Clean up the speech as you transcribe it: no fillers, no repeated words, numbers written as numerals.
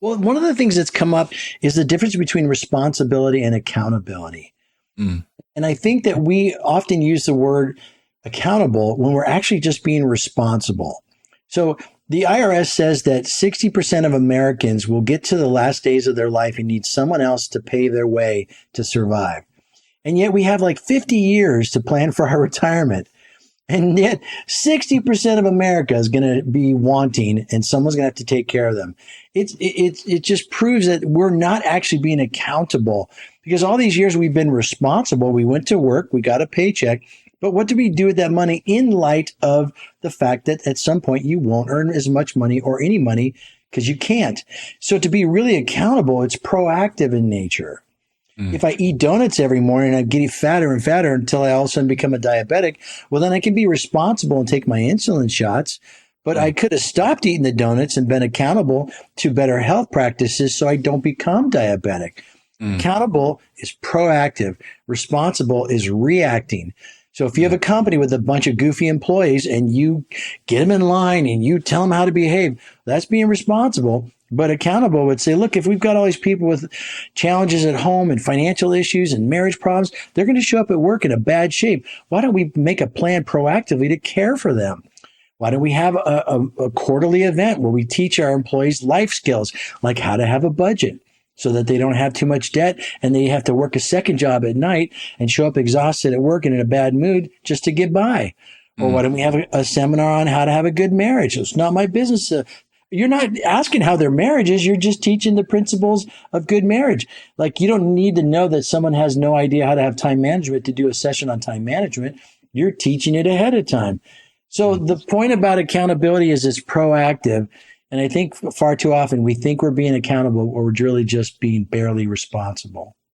Well, one of the things that's come up is the difference between responsibility and accountability. Mm. And I think that we often use the word accountable when we're actually just being responsible. So the IRS says that 60% of Americans will get to the last days of their life and need someone else to pay their way to survive. And yet we have like 50 years to plan for our retirement. And yet 60% of America is going to be wanting and someone's going to have to take care of them. It just proves that we're not actually being accountable because all these years we've been responsible. We went to work, we got a paycheck, but what do we do with that money in light of the fact that at some point you won't earn as much money or any money because you can't. So to be really accountable, it's proactive in nature. If I eat donuts every morning, I'm getting fatter and fatter until I all of a sudden become a diabetic. Well, then I can be responsible and take my insulin shots. But I could have stopped eating the donuts and been accountable to better health practices so I don't become diabetic. Accountable is proactive. Responsible is reacting. So if you have a company with a bunch of goofy employees and you get them in line and you tell them how to behave, that's being responsible. But accountable would say, look, if we've got all these people with challenges at home and financial issues and marriage problems, they're going to show up at work in a bad shape. Why don't we make a plan proactively to care for them? Why don't we have a quarterly event where we teach our employees life skills, like how to have a budget so that they don't have too much debt and they have to work a second job at night and show up exhausted at work and in a bad mood just to get by? Or why don't we have a seminar on how to have a good marriage? It's not my business. You're not asking how their marriage is. You're just teaching the principles of good marriage. Like you don't need to know that someone has no idea how to have time management to do a session on time management. You're teaching it ahead of time. So the point about accountability is it's proactive. And I think far too often we think we're being accountable or we're really just being barely responsible.